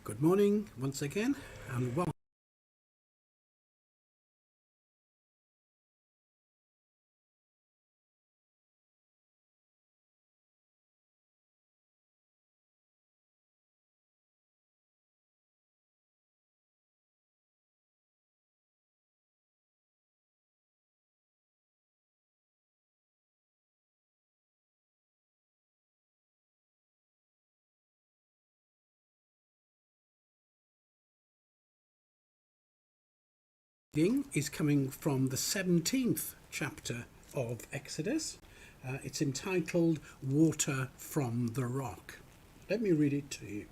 Good morning once again, and welcome. Reading is coming from the 17th chapter of Exodus. It's entitled Water from the Rock. Let me read it to you.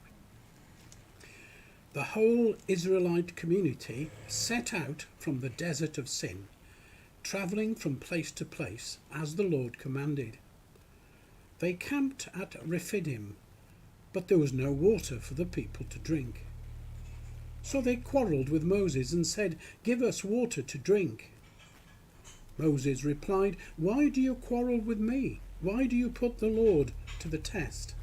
The whole Israelite community set out from the desert of Sin, travelling from place to place as the Lord commanded. They camped at Rephidim, but there was no water for the people to drink. So they quarrelled with Moses and said, "Give us water to drink." Moses replied, "Why do you quarrel with me? Why do you put the Lord to the test?"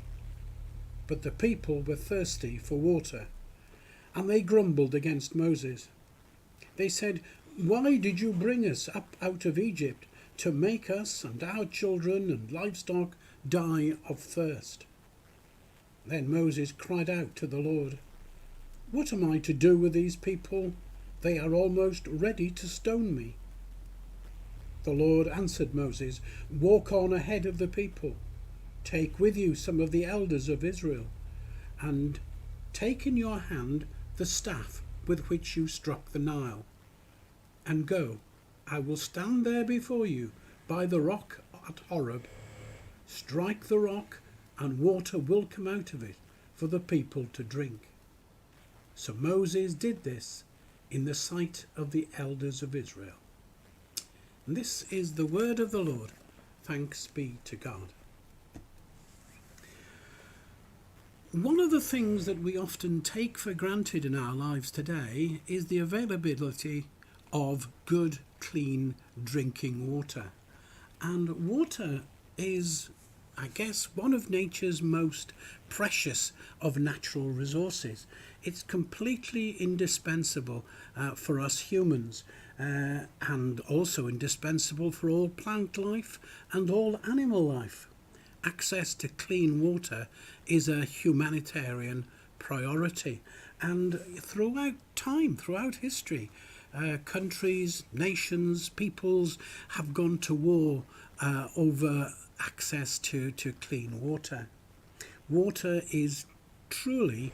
But the people were thirsty for water, and they grumbled against Moses. They said, "Why did you bring us up out of Egypt to make us and our children and livestock die of thirst?" Then Moses cried out to the Lord, "What am I to do with these people? They are almost ready to stone me." The Lord answered Moses, "Walk on ahead of the people. Take with you some of the elders of Israel, and take in your hand the staff with which you struck the Nile. And go, I will stand there before you by the rock at Horeb. Strike the rock, and water will come out of it for the people to drink." So Moses did this in the sight of the elders of Israel. And this is the word of the Lord. Thanks be to God. One of the things that we often take for granted in our lives today is the availability of good, clean drinking water. And water is, I guess, one of nature's most precious of natural resources. It's completely indispensable for us humans, and also indispensable for all plant life and all animal life. Access to clean water is a humanitarian priority, and throughout time, throughout history, countries, nations, peoples have gone to war over access to clean water. Water is truly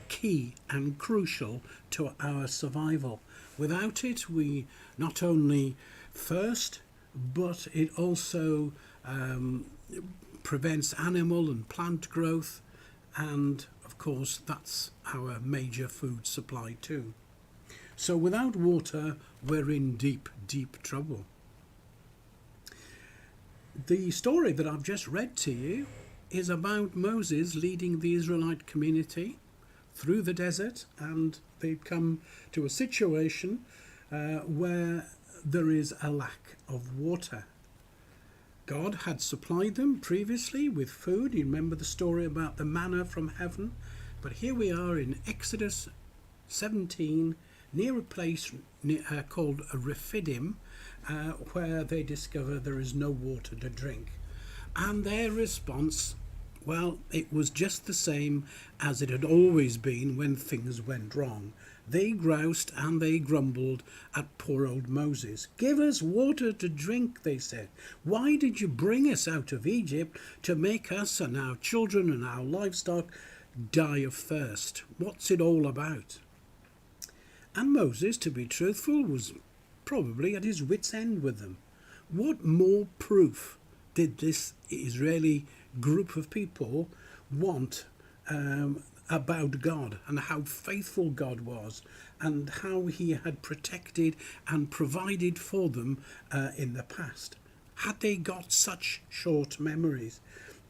key and crucial to our survival. Without it, we not only thirst, but it also prevents animal and plant growth, and of course that's our major food supply too. So without water, we're in deep, deep trouble. The story that I've just read to you is about Moses leading the Israelite community through the desert, and they've come to a situation where there is a lack of water. God had supplied them previously with food. You remember the story about the manna from heaven. But here we are in Exodus 17, near a place called Rephidim, where they discover there is no water to drink. And their response, well, it was just the same as it had always been when things went wrong. They groused and they grumbled at poor old Moses. "Give us water to drink," they said. "Why did you bring us out of Egypt to make us and our children and our livestock die of thirst? What's it all about?" And Moses, to be truthful, was probably at his wit's end with them. What more proof did this Israeli group of people want about God, and how faithful God was, and how he had protected and provided for them in the past? Had they got such short memories?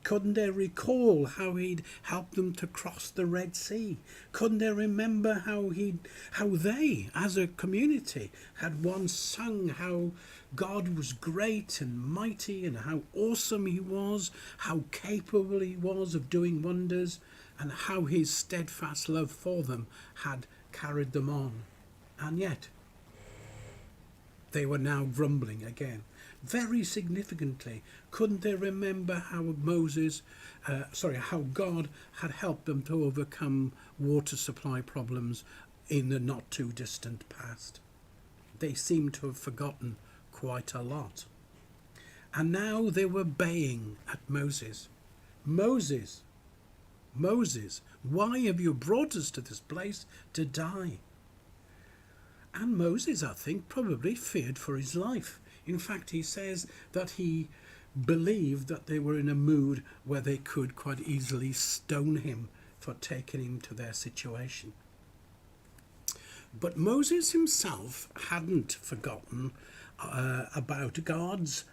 Couldn't they recall how he'd helped them to cross the Red Sea? Couldn't they remember how they, as a community, had once sung how God was great and mighty, and how awesome he was, how capable he was of doing wonders? and how his steadfast love for them had carried them on. And yet, they were now grumbling again. Very significantly, couldn't they remember how how God had helped them to overcome water supply problems in the not too distant past? They seemed to have forgotten quite a lot. And now they were baying at Moses. Moses, Moses, why have you brought us to this place to die? And Moses, I think, probably feared for his life. In fact, he says that he believed that they were in a mood where they could quite easily stone him for taking him to their situation. But Moses himself hadn't forgotten about God's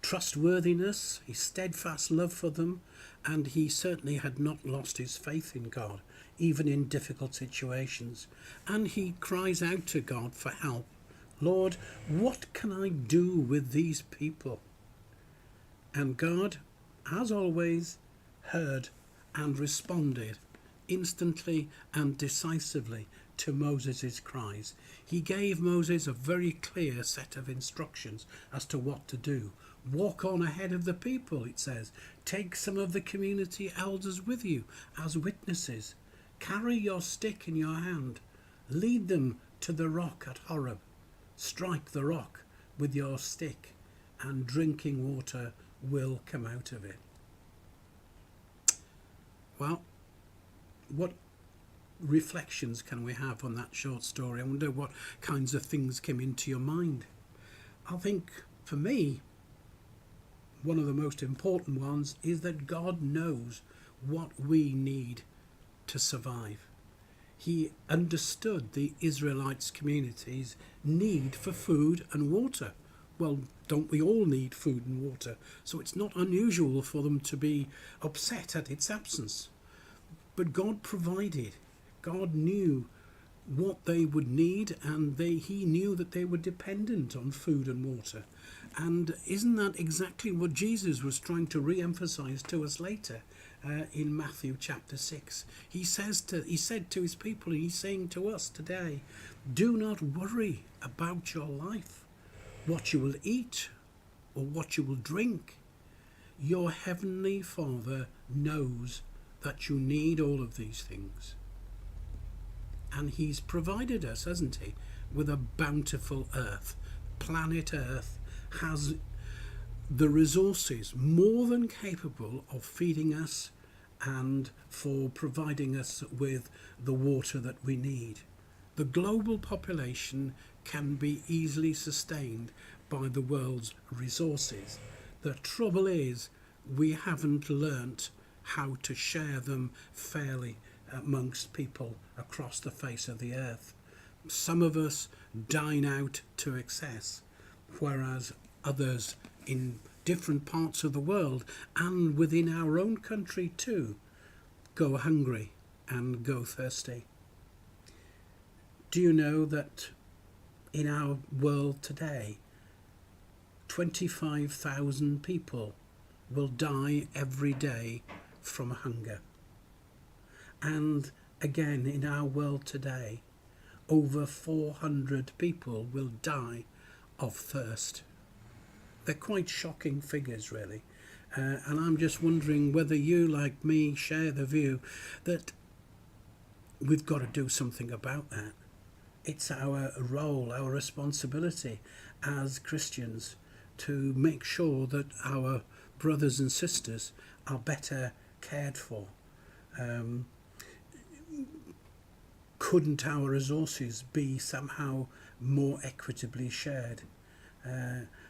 trustworthiness, his steadfast love for them, and he certainly had not lost his faith in God, even in difficult situations. And he cries out to God for help. Lord, what can I do with these people? And God, as always, heard and responded instantly and decisively to Moses' cries. He gave Moses a very clear set of instructions as to what to do. Walk on ahead of the people, it says. Take some of the community elders with you as witnesses. Carry your stick in your hand. Lead them to the rock at Horeb. Strike the rock with your stick, and drinking water will come out of it. Well, what reflections can we have on that short story? I wonder what kinds of things came into your mind. I think, for me, one of the most important ones is that God knows what we need to survive. He understood the Israelites' community's need for food and water. Well, don't we all need food and water? So it's not unusual for them to be upset at its absence. But God provided. God knew what they would need, and he knew that they were dependent on food and water. And isn't that exactly what Jesus was trying to re-emphasize to us later in Matthew chapter 6? He said to his people, and he's saying to us today, do not worry about your life, what you will eat or what you will drink. Your heavenly Father knows that you need all of these things. And he's provided us, hasn't he, with a bountiful earth. Planet Earth has the resources more than capable of feeding us and for providing us with the water that we need. The global population can be easily sustained by the world's resources. The trouble is, we haven't learnt how to share them fairly amongst people across the face of the earth. Some of us dine out to excess, whereas others in different parts of the world and within our own country too go hungry and go thirsty. Do you know that in our world today 25,000 people will die every day from hunger? And again, in our world today, over 400 people will die of thirst. They're quite shocking figures, really. And I'm just wondering whether you, like me, share the view that we've got to do something about that. It's our role, our responsibility as Christians to make sure that our brothers and sisters are better cared for. Couldn't our resources be somehow more equitably shared?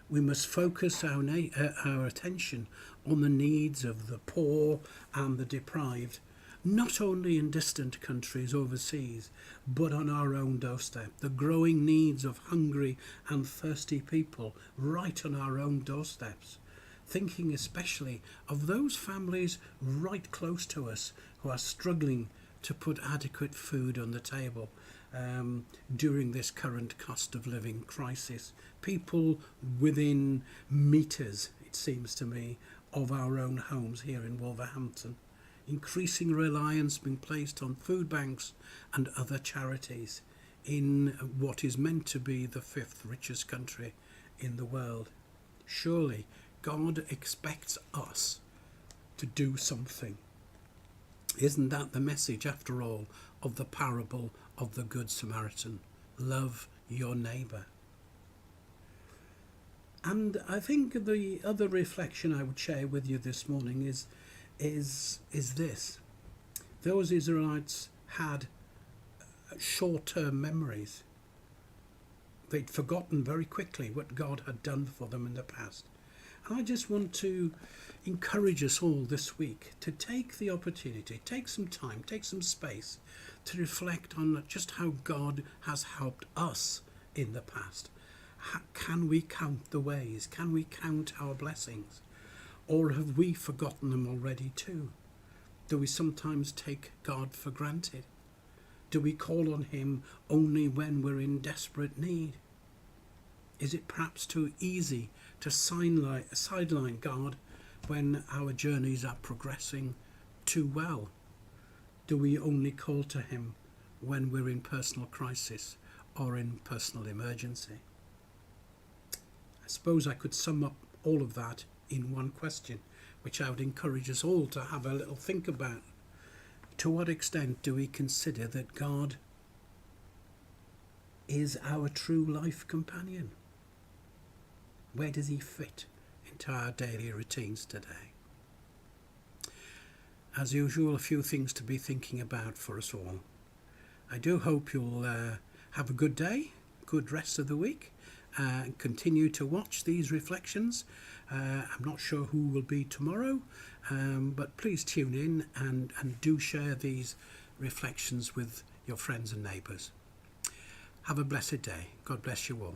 We must focus our attention on the needs of the poor and the deprived, not only in distant countries overseas, but on our own doorstep. The growing needs of hungry and thirsty people right on our own doorsteps. Thinking especially of those families right close to us who are struggling to put adequate food on the table during this current cost of living crisis. People within meters, it seems to me, of our own homes here in Wolverhampton. increasing reliance being placed on food banks and other charities in what is meant to be the fifth richest country in the world. Surely God expects us to do something. Isn't that the message, after all, of the parable of the Good Samaritan? Love your neighbour. And I think the other reflection I would share with you this morning is this. Those Israelites had short-term memories. They'd forgotten very quickly what God had done for them in the past. And I just want to encourage us all this week to take the opportunity, take some time, take some space to reflect on just how God has helped us in the past. Can we count the ways? Can we count our blessings? Or have we forgotten them already too? Do we sometimes take God for granted? Do we call on him only when we're in desperate need? Is it perhaps too easy to sideline God when our journeys are progressing too well? Do we only call to him when we're in personal crisis or in personal emergency? I suppose I could sum up all of that in one question, which I would encourage us all to have a little think about. To what extent do we consider that God is our true life companion? Where does he fit into our daily routines today? As usual, a few things to be thinking about for us all. I do hope you'll have a good day, good rest of the week, and continue to watch these reflections. I'm not sure who will be tomorrow, but please tune in and do share these reflections with your friends and neighbours. Have a blessed day. God bless you all.